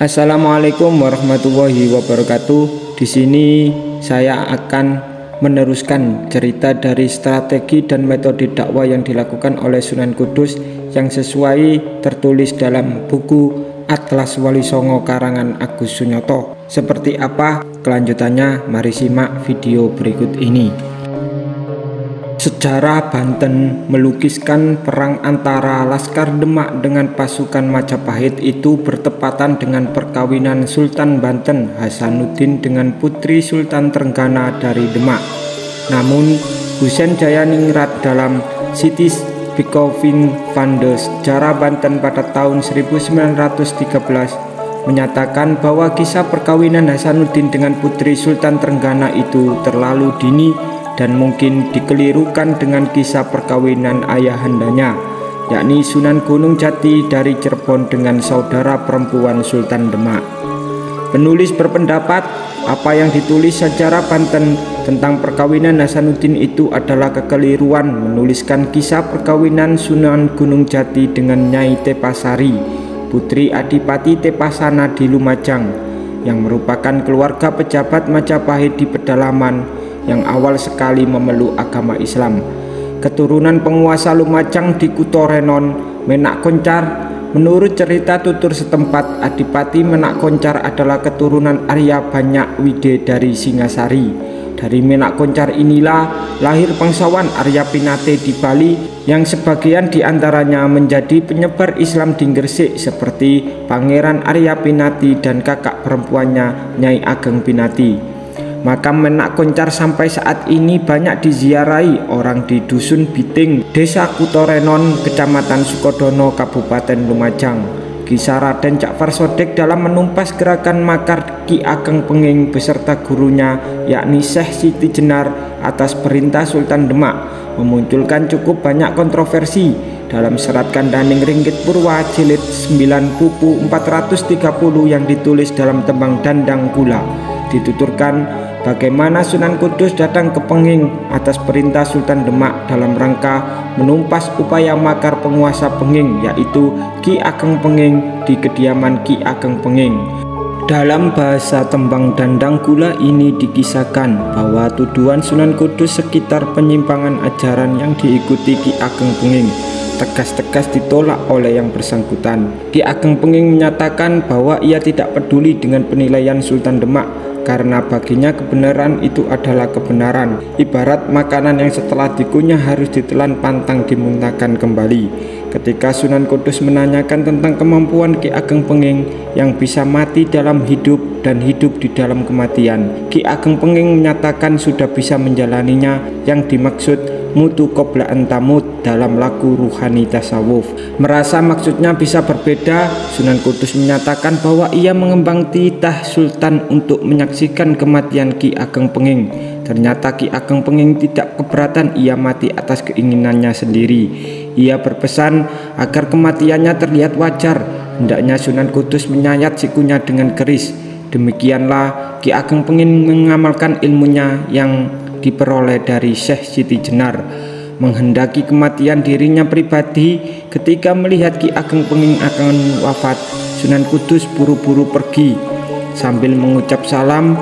Assalamualaikum warahmatullahi wabarakatuh. Di sini saya akan meneruskan cerita dari strategi dan metode dakwah yang dilakukan oleh Sunan Kudus yang sesuai tertulis dalam buku Atlas Wali Songo karangan Agus Sunyoto. Seperti apa kelanjutannya? Mari simak video berikut ini. Sejarah Banten melukiskan perang antara Laskar Demak dengan pasukan Majapahit itu bertepatan dengan perkawinan Sultan Banten Hasanuddin dengan putri Sultan Trenggana dari Demak. Namun Husein Jayaningrat dalam Sitis Bikoffing van de Sejarah Banten pada tahun 1913 menyatakan bahwa kisah perkawinan Hasanuddin dengan putri Sultan Trenggana itu terlalu dini dan mungkin dikelirukan dengan kisah perkawinan ayahandanya, yakni Sunan Gunung Jati dari Cirebon dengan saudara perempuan Sultan Demak. Penulis berpendapat apa yang ditulis sejarah Banten tentang perkawinan Hasanuddin itu adalah kekeliruan menuliskan kisah perkawinan Sunan Gunung Jati dengan Nyai Tepasari, putri Adipati Tepasana di Lumajang, yang merupakan keluarga pejabat Majapahit di pedalaman yang awal sekali memeluk agama Islam. Keturunan penguasa Lumajang di Kutorenon, Menak Koncar. Menurut cerita tutur setempat, Adipati Menak Koncar adalah keturunan Arya Banyak Wide dari Singasari. Dari Menak Koncar inilah lahir bangsawan Arya Pinate di Bali yang sebagian diantaranya menjadi penyebar Islam di Gresik seperti Pangeran Arya Pinati dan kakak perempuannya Nyai Ageng Pinati. Makam Menak Koncar sampai saat ini banyak diziarahi orang di Dusun Biting, Desa Kutorenon, Kecamatan Sukodono, Kabupaten Lumajang. Kisah Raden Ja'far Sodek dalam menumpas gerakan makar Ki Ageng Penging beserta gurunya yakni Syekh Siti Jenar atas perintah Sultan Demak memunculkan cukup banyak kontroversi. Dalam serat Kandaning Ringgit Purwa jilid 9 buku 430 yang ditulis dalam tembang Dandang Kula, dituturkan bagaimana Sunan Kudus datang ke Penging atas perintah Sultan Demak dalam rangka menumpas upaya makar penguasa Penging, yaitu Ki Ageng Penging di kediaman Ki Ageng Penging. Dalam bahasa tembang Dandang Kula ini dikisahkan bahwa tuduhan Sunan Kudus sekitar penyimpangan ajaran yang diikuti Ki Ageng Penging tegas-tegas ditolak oleh yang bersangkutan. Ki Ageng Penging menyatakan bahwa ia tidak peduli dengan penilaian Sultan Demak karena baginya kebenaran itu adalah kebenaran, ibarat makanan yang setelah dikunyah harus ditelan pantang dimuntahkan kembali. Ketika Sunan Kudus menanyakan tentang kemampuan Ki Ageng Penging yang bisa mati dalam hidup dan hidup di dalam kematian, Ki Ageng Penging menyatakan sudah bisa menjalaninya, yang dimaksud mutu qobla antamut dalam lagu ruhani tasawuf. Merasa maksudnya bisa berbeda, Sunan Kudus menyatakan bahwa ia mengembang titah Sultan untuk menyaksikan kematian Ki Ageng Penging. Ternyata Ki Ageng Penging tidak keberatan ia mati atas keinginannya sendiri. Ia berpesan agar kematiannya terlihat wajar. Hendaknya Sunan Kudus menyayat sikunya dengan keris. Demikianlah Ki Ageng Penging mengamalkan ilmunya yang diperoleh dari Syekh Siti Jenar. Menghendaki kematian dirinya pribadi, ketika melihat Ki Ageng Penging akan wafat, Sunan Kudus buru-buru pergi sambil mengucap salam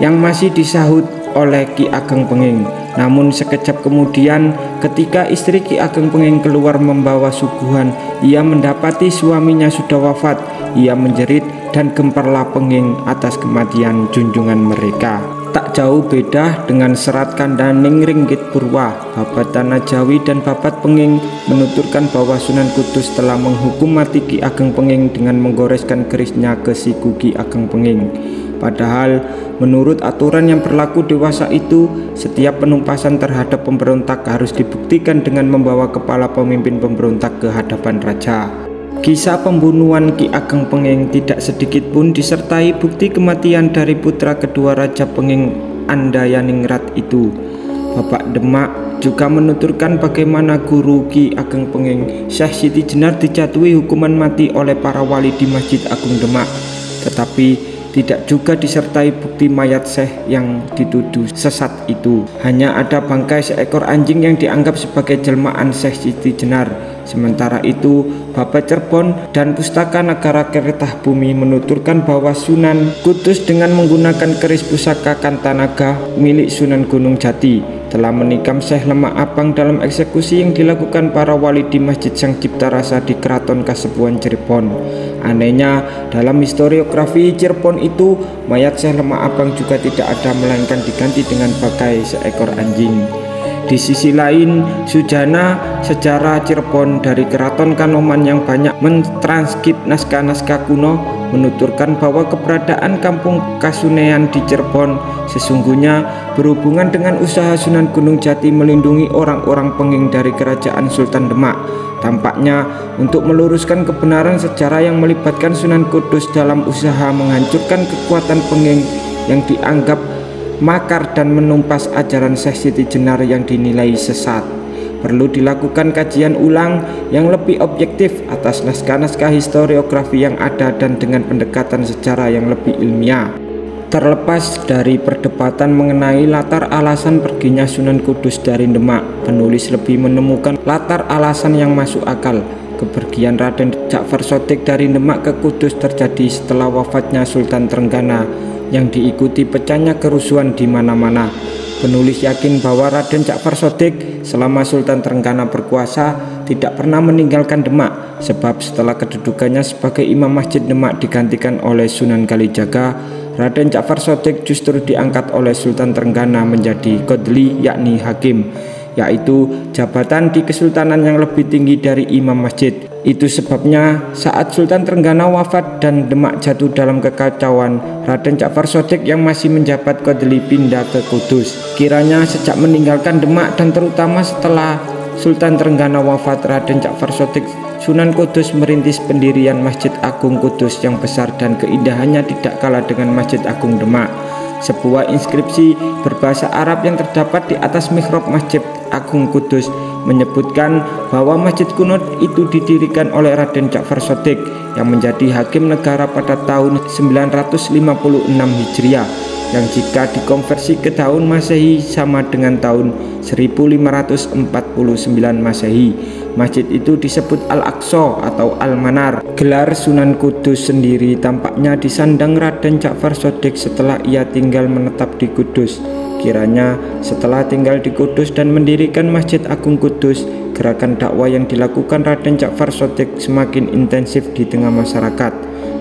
yang masih disahut oleh Ki Ageng Penging. Namun sekejap kemudian ketika istri Ki Ageng Penging keluar membawa suguhan, ia mendapati suaminya sudah wafat. Ia menjerit dan gemparlah Penging atas kematian junjungan mereka. Tak jauh beda dengan serat Kandaning Ringgit Purwa, Babat Tanah Jawi dan Babat Penging menuturkan bahwa Sunan Kudus telah menghukum mati Ki Ageng Penging dengan menggoreskan kerisnya ke siku Ki Ageng Penging. Padahal menurut aturan yang berlaku dewasa itu, setiap penumpasan terhadap pemberontak harus dibuktikan dengan membawa kepala pemimpin pemberontak ke hadapan raja. Kisah pembunuhan Ki Ageng Penging tidak sedikit pun disertai bukti kematian dari putra kedua Raja Penging Andayaningrat itu. Bapak Demak juga menuturkan bagaimana guru Ki Ageng Penging, Syekh Siti Jenar, dijatuhi hukuman mati oleh para wali di Masjid Agung Demak. Tetapi tidak juga disertai bukti mayat Syekh yang dituduh sesat itu. Hanya ada bangkai seekor anjing yang dianggap sebagai jelmaan Syekh Siti Jenar. Sementara itu, Bapa Cirebon dan Pustaka Negara Kertah Bumi menuturkan bahwa Sunan Kudus dengan menggunakan keris pusaka Kantanaga milik Sunan Gunung Jati telah menikam Syekh Lemak Abang dalam eksekusi yang dilakukan para wali di Masjid Sang Cipta Rasa di Keraton Kasepuhan Cirebon. Anehnya, dalam historiografi Cirebon itu, mayat Syekh Lemak Abang juga tidak ada melainkan diganti dengan bangkai seekor anjing. Di sisi lain, Sujana Sejarah Cirebon dari Keraton Kanoman yang banyak mentranskrip naskah-naskah kuno menuturkan bahwa keberadaan kampung Kasunean di Cirebon sesungguhnya berhubungan dengan usaha Sunan Gunung Jati melindungi orang-orang penging dari kerajaan Sultan Demak. Tampaknya untuk meluruskan kebenaran sejarah yang melibatkan Sunan Kudus dalam usaha menghancurkan kekuatan penging yang dianggap makar dan menumpas ajaran Syekh Siti Jenar yang dinilai sesat. Perlu dilakukan kajian ulang yang lebih objektif atas naskah-naskah historiografi yang ada dan dengan pendekatan sejarah yang lebih ilmiah. Terlepas dari perdebatan mengenai latar alasan perginya Sunan Kudus dari Demak, penulis lebih menemukan latar alasan yang masuk akal. Kepergian Raden Ja'far Sodik dari Demak ke Kudus terjadi setelah wafatnya Sultan Trenggana yang diikuti pecahnya kerusuhan di mana-mana. Penulis yakin bahwa Raden Ja'far Sodik selama Sultan Trenggana berkuasa tidak pernah meninggalkan Demak, sebab setelah kedudukannya sebagai Imam Masjid Demak digantikan oleh Sunan Kalijaga, Raden Ja'far Sodik justru diangkat oleh Sultan Trenggana menjadi Qadli, yakni hakim, yaitu jabatan di kesultanan yang lebih tinggi dari Imam Masjid. Itu sebabnya saat Sultan Trenggana wafat dan Demak jatuh dalam kekacauan, Raden Ja'far Sodik yang masih menjabat Qadli pindah ke Kudus. Kiranya sejak meninggalkan Demak dan terutama setelah Sultan Trenggana wafat, Raden Ja'far Sodik Sunan Kudus merintis pendirian Masjid Agung Kudus yang besar dan keindahannya tidak kalah dengan Masjid Agung Demak. Sebuah inskripsi berbahasa Arab yang terdapat di atas mihrab Masjid Agung Kudus menyebutkan bahwa masjid kuno itu didirikan oleh Raden Ja'far Sodik yang menjadi hakim negara pada tahun 956 Hijriah, yang jika dikonversi ke tahun Masehi sama dengan tahun 1549 Masehi. Masjid itu disebut Al-Aqsa atau Al-Manar. Gelar Sunan Kudus sendiri tampaknya disandang Raden Ja'far Sodik setelah ia tinggal menetap di Kudus. Kiranya setelah tinggal di Kudus dan mendirikan Masjid Agung Kudus, gerakan dakwah yang dilakukan Raden Ja'far Sodik semakin intensif di tengah masyarakat,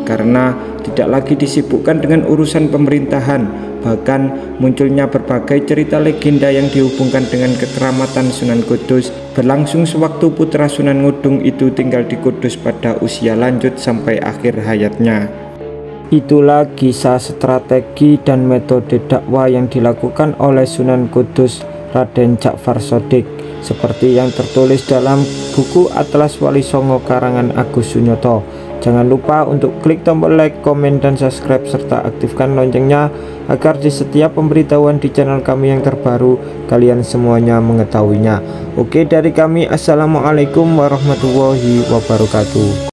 karena tidak lagi disibukkan dengan urusan pemerintahan. Bahkan munculnya berbagai cerita legenda yang dihubungkan dengan kekeramatan Sunan Kudus berlangsung sewaktu putra Sunan Ngudung itu tinggal di Kudus pada usia lanjut sampai akhir hayatnya. Itulah kisah strategi dan metode dakwah yang dilakukan oleh Sunan Kudus Raden Ja'far Sodik, seperti yang tertulis dalam buku Atlas Wali Songo karangan Agus Sunyoto. Jangan lupa untuk klik tombol like, komen, dan subscribe serta aktifkan loncengnya agar di setiap pemberitahuan di channel kami yang terbaru kalian semuanya mengetahuinya. Oke, dari kami, assalamualaikum warahmatullahi wabarakatuh.